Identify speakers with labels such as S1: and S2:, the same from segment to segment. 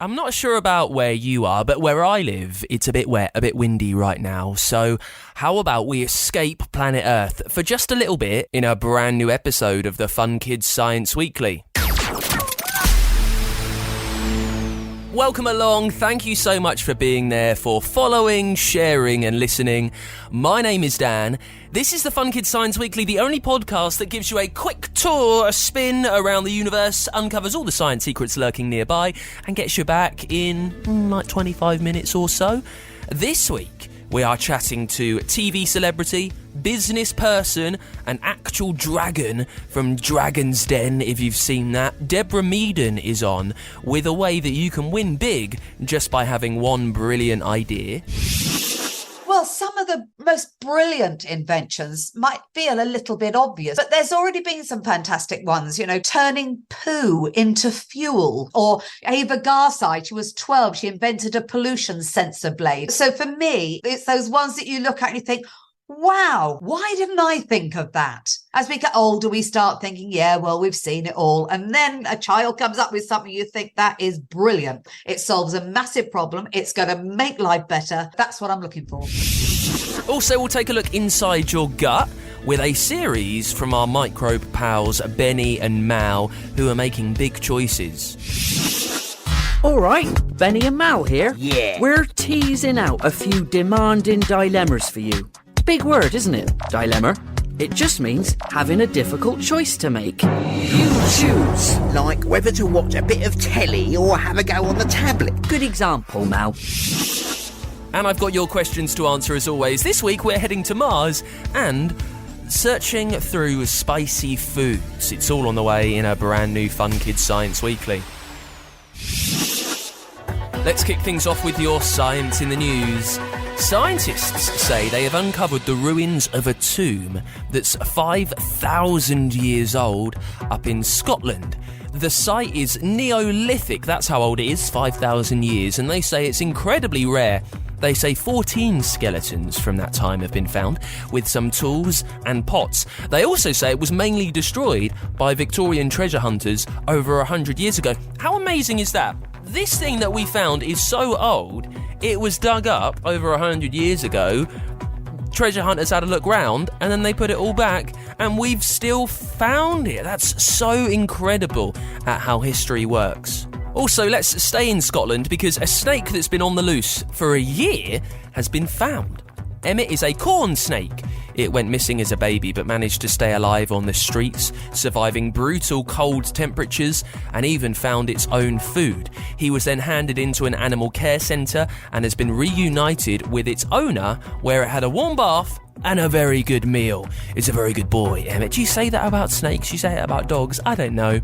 S1: I'm not sure about where you are, but where I live, it's a bit wet, a bit windy right now. So how about we escape planet Earth for just a little bit in a brand new episode of the Fun Kids Science Weekly. Welcome along. Thank you so much for being there, for following, sharing and listening. My name is Dan. This is the Fun Kids Science Weekly, the only podcast that gives you a quick tour, a spin around the universe, uncovers all the science secrets lurking nearby and gets you back in like 25 minutes or so. This week, we are chatting to TV celebrity, business person, an actual dragon from Dragon's Den, if you've seen that. Deborah Meaden is on with a way that you can win big just by having one brilliant idea.
S2: Well, some of the most brilliant inventions might feel a little bit obvious, but there's already been some fantastic ones, turning poo into fuel. Or Ava Garside, she was 12, she invented a pollution sensor blade. So for me, it's those ones that you look at and you think, wow, why didn't I think of that? As we get older, we start thinking, yeah, well, we've seen it all. And then a child comes up with something you think that is brilliant. It solves a massive problem. It's going to make life better. That's what I'm looking for.
S1: Also, we'll take a look inside your gut with a series from our microbe pals, Benny and Mal, who are making big choices.
S3: All right, Benny and Mal here.
S4: Yeah.
S3: We're teasing out a few demanding dilemmas for you. Big word, isn't it? Dilemma. It just means having a difficult choice to make. You choose.
S4: Like whether to watch a bit of telly or have a go on the tablet.
S3: Good example, Mal.
S1: And I've got your questions to answer as always. This week we're heading to Mars and searching through spicy foods. It's all on the way in a brand new Fun Kids Science Weekly. Let's kick things off with your science in the news. Scientists say they have uncovered the ruins of a tomb that's 5,000 years old up in Scotland. The site is Neolithic, that's how old it is, 5,000 years, and they say it's incredibly rare. They say 14 skeletons from that time have been found, with some tools and pots. They also say it was mainly destroyed by Victorian treasure hunters over 100 years ago. How amazing is that? This thing that we found is so old, it was dug up over 100 years ago. Treasure hunters had a look round and then they put it all back and we've still found it. That's so incredible at how history works. Also, let's stay in Scotland because a snake that's been on the loose for a year has been found. Emmet is a corn snake. It went missing as a baby but managed to stay alive on the streets, surviving brutal cold temperatures and even found its own food. He was then handed into an animal care centre and has been reunited with its owner where it had a warm bath and a very good meal. It's a very good boy, Emmet. Do you say that about snakes? You say it about dogs? I don't know.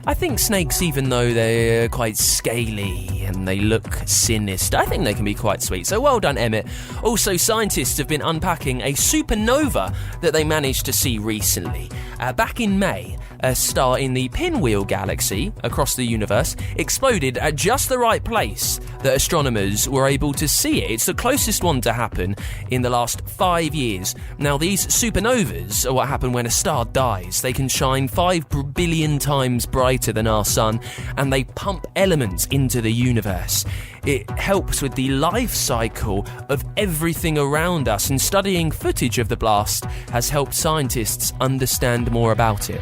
S1: I think snakes, even though they're quite scaly and they look sinister, I think they can be quite sweet. So well done, Emmet. Also, scientists have been unpacking a supernova that they managed to see recently. Back in May, a star in the Pinwheel galaxy across the universe exploded at just the right place that astronomers were able to see it. It's the closest one to happen in the last 5 years. Now, these supernovas are what happen when a star dies. They can shine 5 billion times brighter than our sun, and they pump elements into the universe. It helps with the life cycle of everything around us, and studying footage of the blast has helped scientists understand more about it.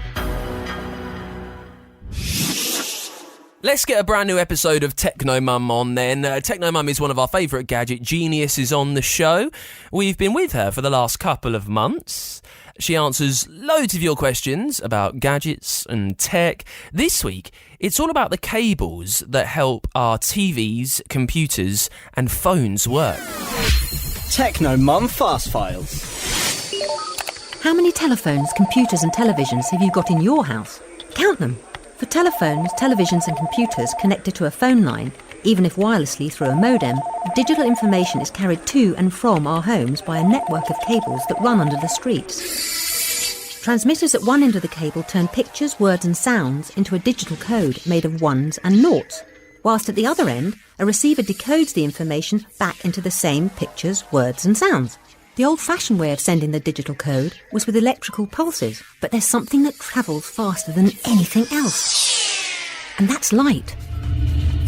S1: Let's get a brand new episode of Techno Mum on then. Techno Mum is one of our favourite gadget geniuses on the show. We've been with her for the last couple of months. She answers loads of your questions about gadgets and tech. This week, it's all about the cables that help our TVs, computers and phones work.
S5: Techno Mum Fast Files.
S6: How many telephones, computers and televisions have you got in your house? Count them. For telephones, televisions and computers connected to a phone line, even if wirelessly through a modem, digital information is carried to and from our homes by a network of cables that run under the streets. Transmitters at one end of the cable turn pictures, words and sounds into a digital code made of ones and noughts, whilst at the other end, a receiver decodes the information back into the same pictures, words and sounds. The old-fashioned way of sending the digital code was with electrical pulses, but there's something that travels faster than anything else. And that's light.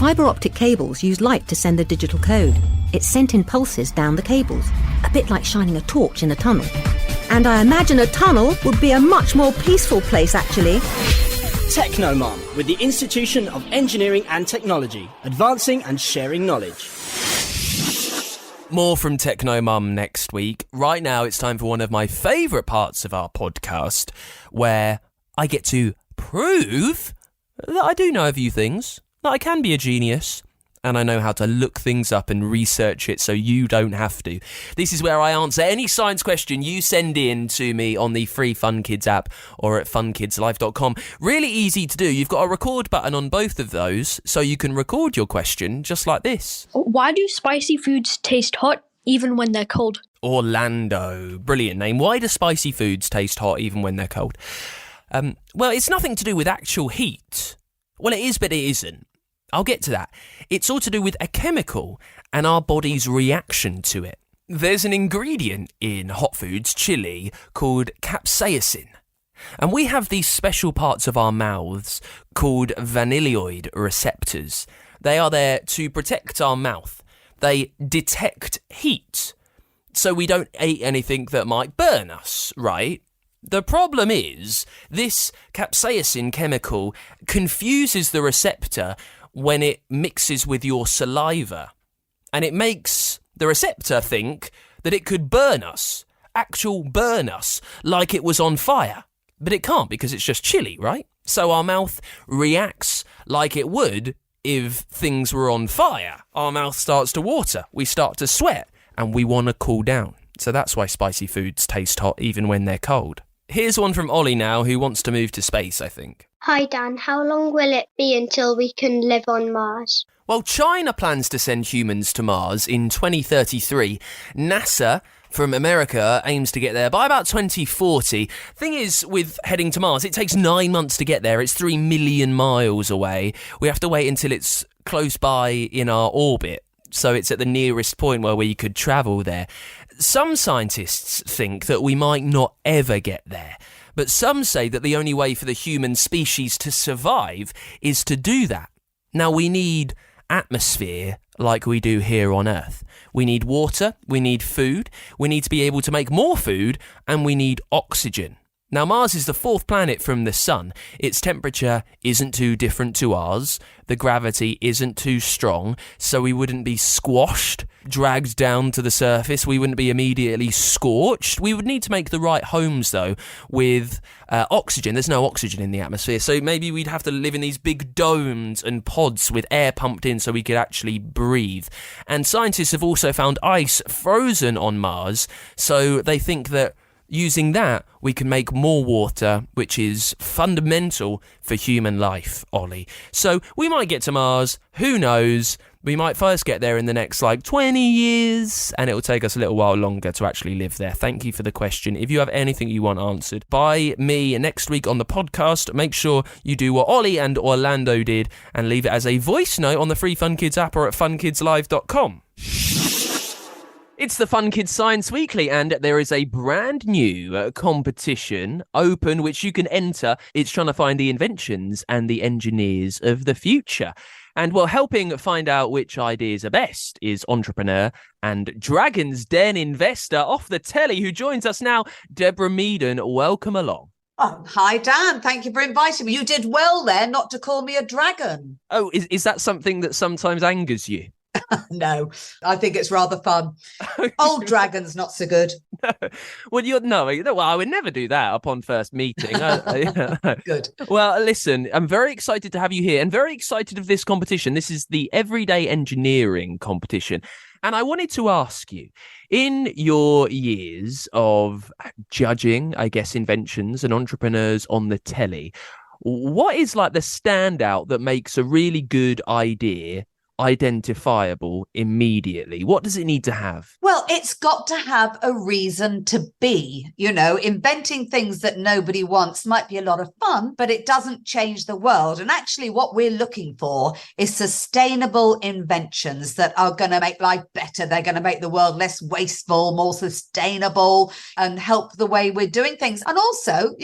S6: Fibre optic cables use light to send the digital code. It's sent in pulses down the cables, a bit like shining a torch in a tunnel. And I imagine a tunnel would be a much more peaceful place, actually.
S5: Technomum, with the Institution of Engineering and Technology, advancing and sharing knowledge.
S1: More from Technomum next week. Right now, it's time for one of my favourite parts of our podcast, where I get to prove that I do know a few things, that I can be a genius, and I know how to look things up and research it so you don't have to. This is where I answer any science question you send in to me on the free Fun Kids app or at funkidslife.com. Really easy to do. You've got a record button on both of those, so you can record your question just like this.
S7: Why do spicy foods taste hot even when they're cold?
S1: Orlando. Brilliant name. Why do spicy foods taste hot even when they're cold? Well, it's nothing to do with actual heat. Well, it is, but it isn't. I'll get to that. It's all to do with a chemical and our body's reaction to it. There's an ingredient in hot foods, chili, called capsaicin. And we have these special parts of our mouths called vanilloid receptors. They are there to protect our mouth. They detect heat, so we don't eat anything that might burn us, right? The problem is, this capsaicin chemical confuses the receptor when it mixes with your saliva, and it makes the receptor think that it could burn us, like it was on fire. But it can't, because it's just chili, right? So our mouth reacts like it would if things were on fire. Our mouth starts to water, we start to sweat, and we want to cool down. So that's why spicy foods taste hot even when they're cold. Here's one from Ollie now, who wants to move to space, I think.
S8: Hi Dan, how long will it be until we can live on Mars?
S1: Well, China plans to send humans to Mars in 2033. NASA from America aims to get there by about 2040. Thing is, with heading to Mars, it takes 9 months to get there. It's 3 million miles away. We have to wait until it's close by in our orbit, so it's at the nearest point where we could travel there. Some scientists think that we might not ever get there, but some say that the only way for the human species to survive is to do that. Now, we need atmosphere like we do here on Earth. We need water, we need food, we need to be able to make more food, and we need oxygen. Now, Mars is the 4th planet from the Sun. Its temperature isn't too different to ours. The gravity isn't too strong, so we wouldn't be squashed, dragged down to the surface. We wouldn't be immediately scorched. We would need to make the right homes, though, with oxygen. There's no oxygen in the atmosphere, so maybe we'd have to live in these big domes and pods with air pumped in so we could actually breathe. And scientists have also found ice frozen on Mars, so they think that using that, we can make more water, which is fundamental for human life, Ollie. So we might get to Mars, who knows? We might first get there in the next 20 years, and it will take us a little while longer to actually live there. Thank you for the question. If you have anything you want answered by me next week on the podcast, make sure you do what Ollie and Orlando did and leave it as a voice note on the free Fun Kids app or at funkidslive.com. It's the Fun Kids Science Weekly, and there is a brand new competition open which you can enter. It's trying to find the inventions and the engineers of the future. And well, helping find out which ideas are best is entrepreneur and Dragon's Den investor off the telly, who joins us now, Deborah Meaden. Welcome along.
S2: Oh, hi, Dan. Thank you for inviting me. You did well there not to call me a dragon.
S1: Oh, is that something that sometimes angers you?
S2: No, I think it's rather fun. Old dragons, not so good.
S1: Well, I would never do that upon first meeting.
S2: Good.
S1: Well, listen, I'm very excited to have you here and very excited of this competition. This is the Everyday Engineering competition. And I wanted to ask you, in your years of judging, I guess, inventions and entrepreneurs on the telly, what is the standout that makes a really good idea identifiable immediately? What does it need to have?
S2: Well, it's got to have a reason to be. Inventing things that nobody wants might be a lot of fun, but it doesn't change the world. And actually what we're looking for is sustainable inventions that are going to make life better. They're going to make the world less wasteful, more sustainable, and help the way we're doing things. And also,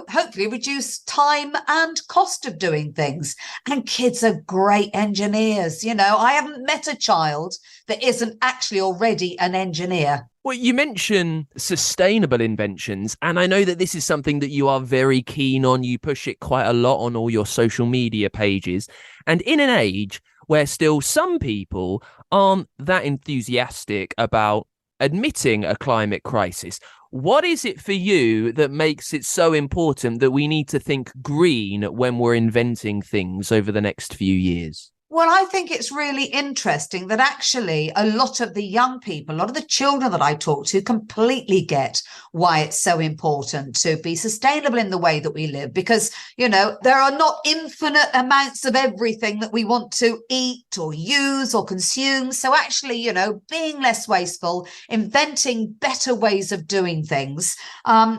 S2: hopefully reduce time and cost of doing things. And kids are great engineers. I haven't met a child that isn't actually already an engineer.
S1: Well, you mention sustainable inventions, and I know that this is something that you are very keen on. You push it quite a lot on all your social media pages. And in an age where still some people aren't that enthusiastic about admitting a climate crisis, what is it for you that makes it so important that we need to think green when we're inventing things over the next few years?
S2: Well, I think it's really interesting that actually a lot of the young people, a lot of the children that I talk to completely get why it's so important to be sustainable in the way that we live, because, there are not infinite amounts of everything that we want to eat or use or consume. So actually, being less wasteful, inventing better ways of doing things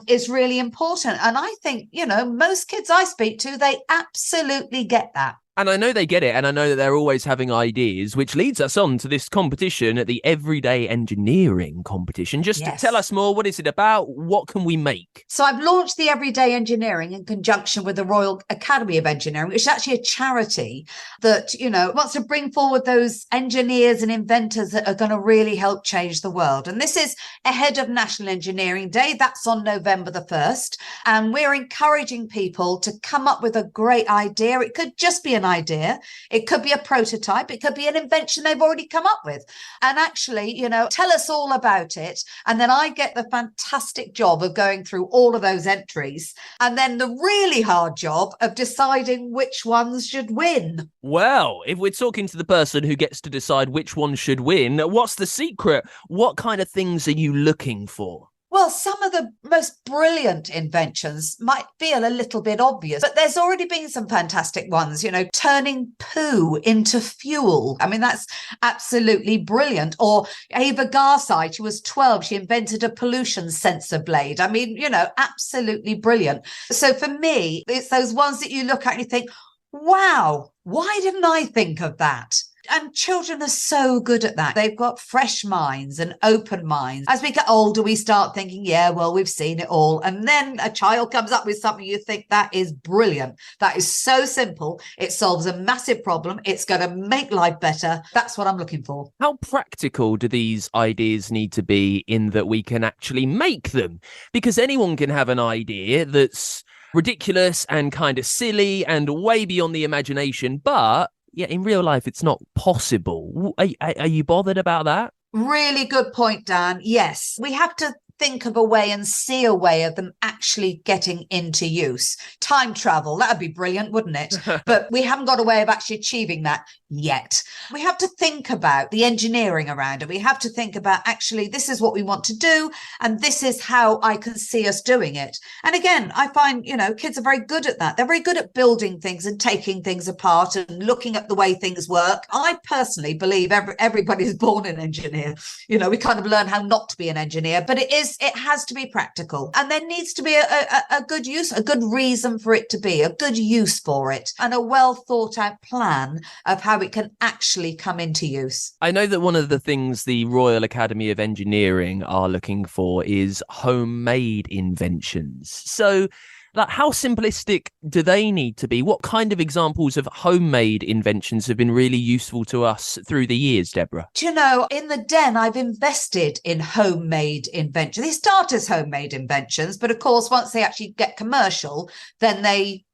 S2: is really important. And I think, most kids I speak to, they absolutely get that.
S1: And I know they get it, and I know that they're always having ideas, which leads us on to this competition at the Everyday Engineering competition. Just
S2: Yes.
S1: tell us more. What is it about? What can we make?
S2: So I've launched the Everyday Engineering in conjunction with the Royal Academy of Engineering, which is actually a charity that, wants to bring forward those engineers and inventors that are going to really help change the world. And this is ahead of National Engineering Day. That's on November the 1st. And we're encouraging people to come up with a great idea. It could just be an idea. It could be a prototype. It could be an invention they've already come up with. And actually, tell us all about it. And then I get the fantastic job of going through all of those entries. And then the really hard job of deciding which ones should win.
S1: Well, if we're talking to the person who gets to decide which one should win, what's the secret? What kind of things are you looking for?
S2: Well, some of the most brilliant inventions might feel a little bit obvious, but there's already been some fantastic ones, turning poo into fuel. I mean, that's absolutely brilliant. Or Ava Garside, she was 12. She invented a pollution sensor blade. I mean, absolutely brilliant. So for me, it's those ones that you look at and you think, wow, why didn't I think of that? And children are so good at that. They've got fresh minds and open minds. As we get older, we start thinking, yeah, well, we've seen it all. And then a child comes up with something you think that is brilliant. That is so simple. It solves a massive problem. It's going to make life better. That's what I'm looking for.
S1: How practical do these ideas need to be in that we can actually make them? Because anyone can have an idea that's ridiculous and kind of silly and way beyond the imagination, but yeah, in real life, it's not possible. Are you bothered about that?
S2: Really good point, Dan. Yes, we have to think of a way and see a way of them actually getting into use. Time travel, that'd be brilliant, wouldn't it? But we haven't got a way of actually achieving that yet. We have to think about the engineering around it. We have to think about actually, this is what we want to do, and this is how I can see us doing it. And again, I find, kids are very good at that. They're very good at building things and taking things apart and looking at the way things work. I personally believe everybody's born an engineer. We kind of learn how not to be an engineer, but it has to be practical. And there needs to be a good use, a good reason for it to be, a good use for it, and a well thought out plan of how it can actually come into use.
S1: I know that one of the things the Royal Academy of Engineering are looking for is homemade inventions. So, how simplistic do they need to be? What kind of examples of homemade inventions have been really useful to us through the years, Deborah?
S2: Do you know, in the Den, I've invested in homemade inventions. They start as homemade inventions, but of course, once they actually get commercial, then they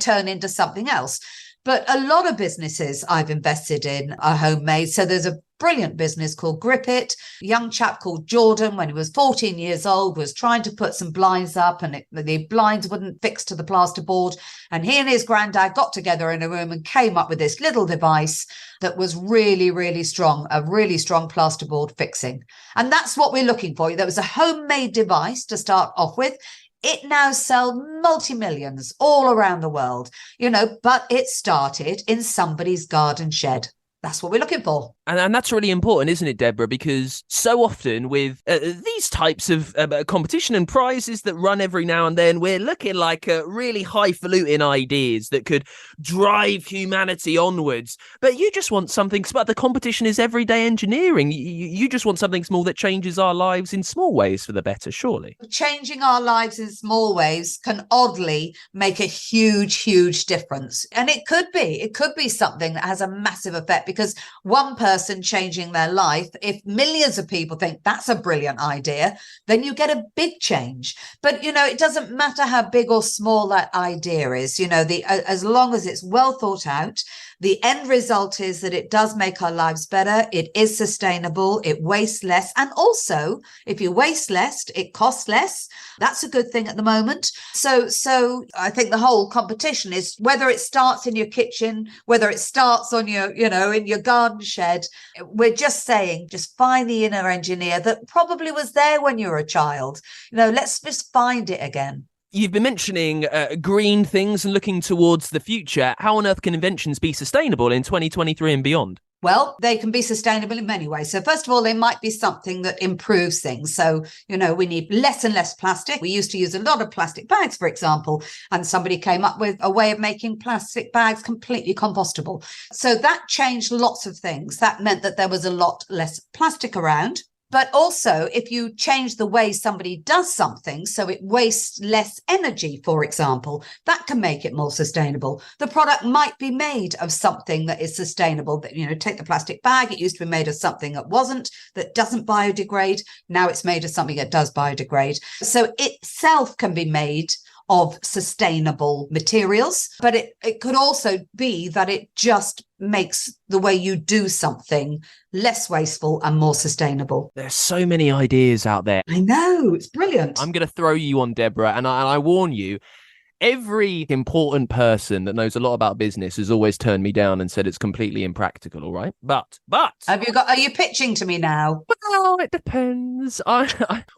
S2: turn into something else. But a lot of businesses I've invested in are homemade. So there's a brilliant business called Grip It. A young chap called Jordan, when he was 14 years old, was trying to put some blinds up and the blinds wouldn't fix to the plasterboard. And he and his granddad got together in a room and came up with this little device that was really, really strong, a really strong plasterboard fixing. And that's what we're looking for. There was a homemade device to start off with. It now sells multi-millions all around the world, but it started in somebody's garden shed. That's what we're looking for.
S1: And that's really important, isn't it, Deborah? Because so often with these types of competition and prizes that run every now and then, we're looking like really highfalutin ideas that could drive humanity onwards. But you just want something smart. The competition is everyday engineering. You just want something small that changes our lives in small ways for the better, surely.
S2: Changing our lives in small ways can oddly make a huge, huge difference. And it could be something that has a massive effect, because one person changing their life, if millions of people think that's a brilliant idea, then you get a big change. But, it doesn't matter how big or small that idea is, as long as it's well thought out, the end result is that it does make our lives better. It is sustainable. It wastes less. And also, if you waste less, it costs less. That's a good thing at the moment. So I think the whole competition is whether it starts in your kitchen, whether it starts on your, in your garden shed. We're just saying, just find the inner engineer that probably was there when you were a child. Let's just find it again.
S1: You've been mentioning green things and looking towards the future. How on earth can inventions be sustainable in 2023 and beyond?
S2: Well, they can be sustainable in many ways. So first of all, they might be something that improves things. So, we need less and less plastic. We used to use a lot of plastic bags, for example, and somebody came up with a way of making plastic bags completely compostable. So that changed lots of things. That meant that there was a lot less plastic around. But also, if you change the way somebody does something, so it wastes less energy, for example, that can make it more sustainable. The product might be made of something that is sustainable. Take the plastic bag. It used to be made of something that doesn't biodegrade. Now it's made of something that does biodegrade. So itself can be made of sustainable materials, but it could also be that it just makes the way you do something less wasteful and more sustainable.
S1: There's so many ideas out there.
S2: I know, it's brilliant.
S1: I'm going to throw you on, Deborah, and I warn you, every important person that knows a lot about business has always turned me down and said it's completely impractical, all right? But
S2: are you pitching to me now?
S1: Well, it depends.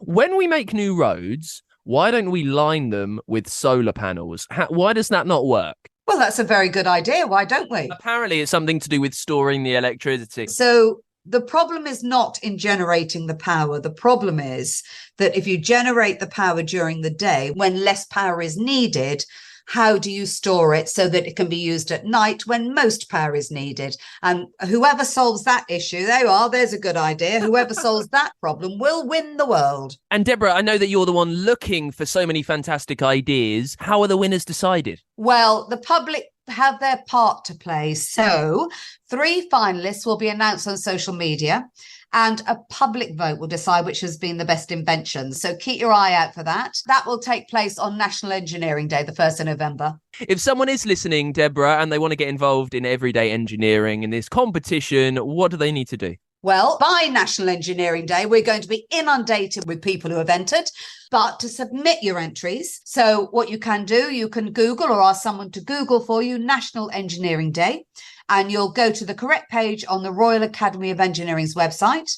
S1: When we make new roads, why don't we line them with solar panels? Why does that not work?
S2: Well, that's a very good idea. Why don't we?
S1: Apparently, it's something to do with storing the electricity.
S2: So the problem is not in generating the power. The problem is that if you generate the power during the day, when less power is needed, how do you store it so that it can be used at night when most power is needed? And whoever solves that issue, there's a good idea. Whoever solves that problem will win the world.
S1: And Deborah, I know that you're the one looking for so many fantastic ideas. How are the winners decided?
S2: Well, the public have their part to play. So 3 finalists will be announced on social media, and a public vote will decide which has been the best invention. So keep your eye out for that. That will take place on National Engineering Day, the 1st of November.
S1: If someone is listening, Deborah, and they want to get involved in everyday engineering in this competition, what do they need to do?
S2: Well, by National Engineering Day, we're going to be inundated with people who have entered. But to submit your entries, so what you can do, you can Google or ask someone to Google for you National Engineering Day, and you'll go to the correct page on the Royal Academy of Engineering's website.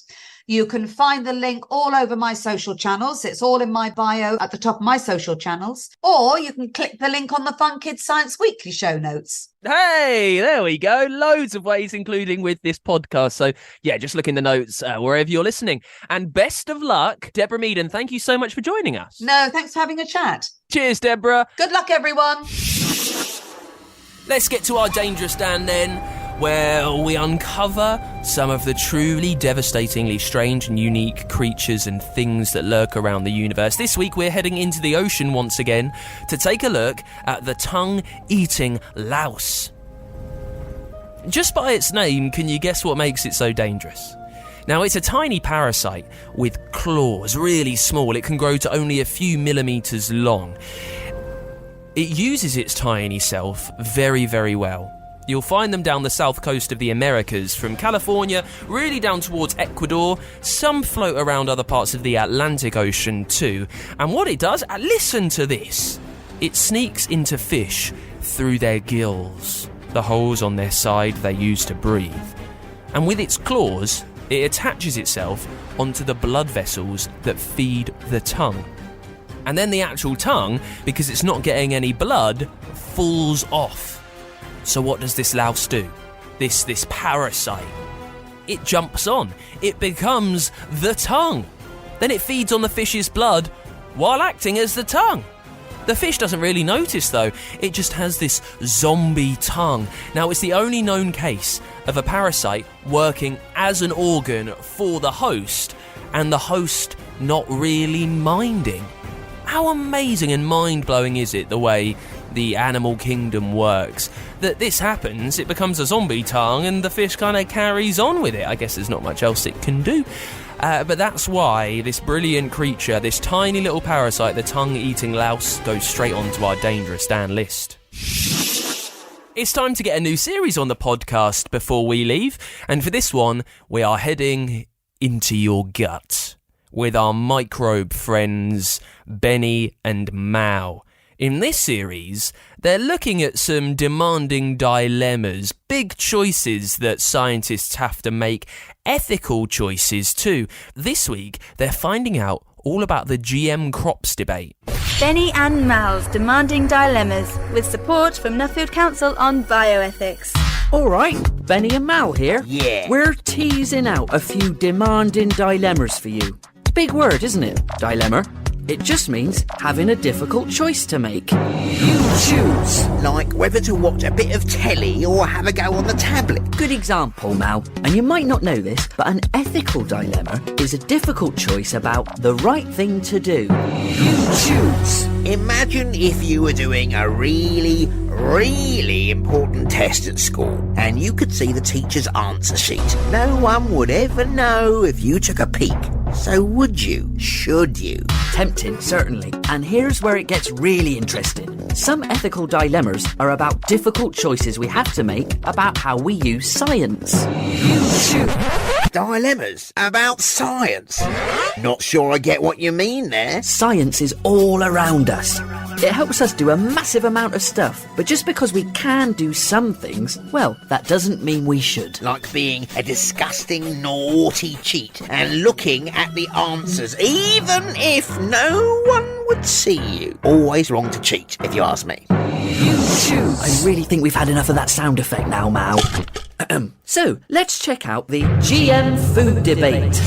S2: You can find the link all over my social channels. It's all in my bio at the top of my social channels. Or you can click the link on the Fun Kids Science Weekly show notes.
S1: Hey, there we go. Loads of ways, including with this podcast. So, yeah, just look in the notes wherever you're listening. And best of luck, Deborah Meaden. Thank you so much for joining us.
S2: No, thanks for having a chat.
S1: Cheers, Deborah.
S2: Good luck, everyone.
S1: Let's get to our Dangerous Dan then, where we uncover some of the truly devastatingly strange and unique creatures and things that lurk around the universe. This week we're heading into the ocean once again to take a look at the tongue-eating louse. Just by its name, can you guess what makes it so dangerous? Now, it's a tiny parasite with claws, really small. It can grow to only a few millimeters long. It uses its tiny self very, very well. You'll find them down the south coast of the Americas, from California really down towards Ecuador. Some float around other parts of the Atlantic Ocean too. And what it does, listen to this. It sneaks into fish through their gills, the holes on their side they use to breathe. And with its claws, it attaches itself onto the blood vessels that feed the tongue. And then the actual tongue, because it's not getting any blood, falls off. So what does this louse do? this parasite. It jumps on. It becomes the tongue. Then it feeds on the fish's blood while acting as the tongue. The fish doesn't really notice though, it just has this zombie tongue. Now it's the only known case of a parasite working as an organ for the host and the host not really minding. How amazing and mind-blowing is it the way the animal kingdom works? That this happens, it becomes a zombie tongue and the fish kind of carries on with it. I guess there's not much else it can do. But that's why this brilliant creature, this tiny little parasite, the tongue-eating louse, goes straight onto our Dangerous Dan list. It's time to get a new series on the podcast before we leave, and for this one, we are heading into your gut with our microbe friends Benny and Mao. In this series, they're looking at some demanding dilemmas, big choices that scientists have to make, ethical choices too. This week, they're finding out all about the GM crops debate.
S9: Benny and Mao's Demanding Dilemmas, with support from Nuffield Council on Bioethics.
S3: All right, Benny and Mal here.
S4: Yeah.
S3: We're teasing out a few demanding dilemmas for you. Big word, isn't it? Dilemma. It just means having a difficult choice to make. You choose.
S4: Like whether to watch a bit of telly or have a go on the tablet.
S3: Good example, Mal. And you might not know this, but an ethical dilemma is a difficult choice about the right thing to do. You choose.
S4: Imagine if you were doing a really important test at school and you could see the teacher's answer sheet. No one would ever know if you took a peek. So would you? Should you?
S3: Tempting, certainly. And here's where it gets really interesting. Some ethical dilemmas are about difficult choices we have to make about how we use science. You choose.
S4: Dilemmas about science. Not sure I get what you mean there.
S3: Science is all around us. It helps us do a massive amount of stuff, but just because we can do some things, well, that doesn't mean we should.
S4: Like being a disgusting, naughty cheat and looking at the answers, even if no one would see you. Always wrong to cheat, if you ask me.
S3: You choose. I really think we've had enough of that sound effect now, Mao. So, let's check out the GM food debate.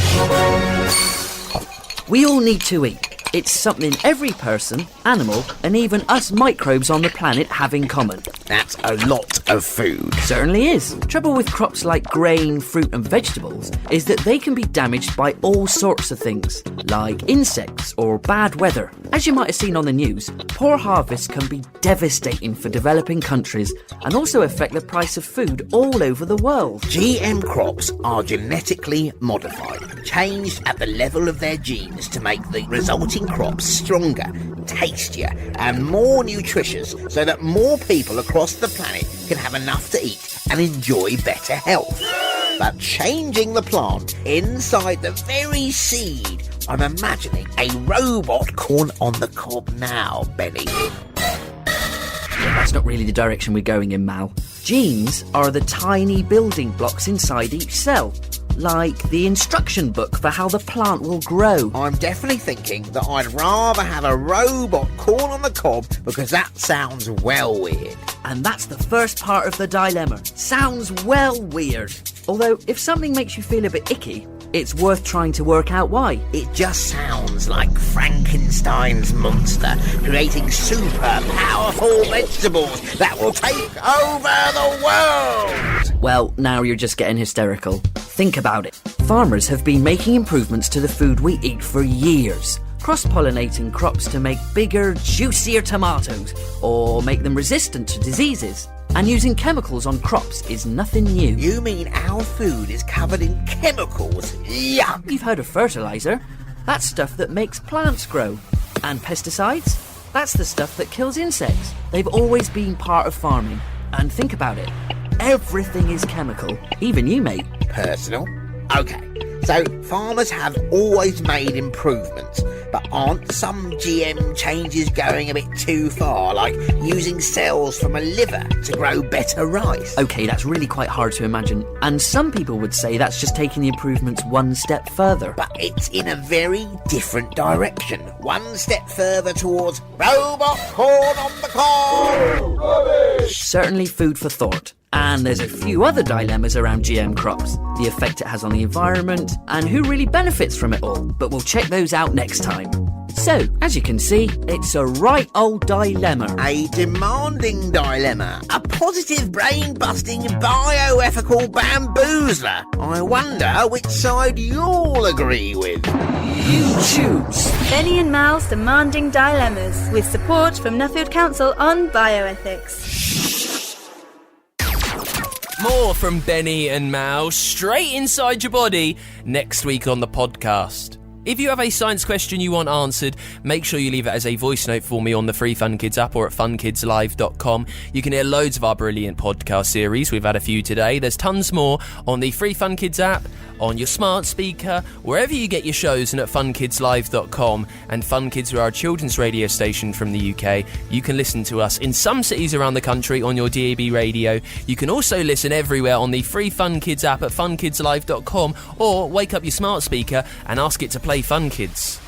S3: We all need to eat. It's something every person, animal, and even us microbes on the planet have in common.
S4: That's a lot of food.
S3: Certainly is. Trouble with crops like grain, fruit and vegetables is that they can be damaged by all sorts of things, like insects or bad weather. As you might have seen on the news, poor harvests can be devastating for developing countries and also affect the price of food all over the world.
S4: GM crops are genetically modified, changed at the level of their genes to make the resulting crops stronger, tastier and more nutritious so that more people across the planet can have enough to eat and enjoy better health. But changing the plant inside the very seed, I'm imagining a robot corn on the cob now, Benny.
S3: That's not really the direction we're going in, Mal. Genes are the tiny building blocks inside each cell, like the instruction book for how the plant will grow.
S4: I'm definitely thinking that I'd rather have a robot corn on the cob because that sounds well weird.
S3: And that's the first part of the dilemma. Sounds well weird. Although, if something makes you feel a bit icky, it's worth trying to work out why.
S4: It just sounds like Frankenstein's monster creating super powerful vegetables that will take over the world.
S3: Well, now you're just getting hysterical. Think about it. Farmers have been making improvements to the food we eat for years. Cross-pollinating crops to make bigger, juicier tomatoes, or make them resistant to diseases. And using chemicals on crops is nothing new.
S4: You mean our food is covered in chemicals? Yuck!
S3: You've heard of fertilizer. That's stuff that makes plants grow. And pesticides? That's the stuff that kills insects. They've always been part of farming. And think about it. Everything is chemical. Even you, mate.
S4: Personal? Okay. So, farmers have always made improvements, but aren't some GM changes going a bit too far, like using cells from a liver to grow better rice?
S3: Okay, that's really quite hard to imagine, and some people would say that's just taking the improvements one step further.
S4: But it's in a very different direction. One step further towards robot corn on the cob!
S3: Certainly food for thought. And there's a few other dilemmas around GM crops, the effect it has on the environment, and who really benefits from it all. But we'll check those out next time. So, as you can see, it's a right old dilemma.
S4: A demanding dilemma. A positive brain-busting bioethical bamboozler. I wonder which side you'll agree with.
S3: You choose.
S9: Benny and Mal's Demanding Dilemmas, with support from Nuffield Council on bioethics.
S1: More from Benny and Mal straight inside your body next week on the podcast. If you have a science question you want answered, make sure you leave it as a voice note for me on the free Fun Kids app or at funkidslive.com. You can hear loads of our brilliant podcast series. We've had a few today. There's tons more on the free Fun Kids app, on your smart speaker, wherever you get your shows, and at funkidslive.com. And Fun Kids are our children's radio station from the UK. You can listen to us in some cities around the country on your DAB radio. You can also listen everywhere on the free Fun Kids app at funkidslive.com, or wake up your smart speaker and ask it to play Fun Kids.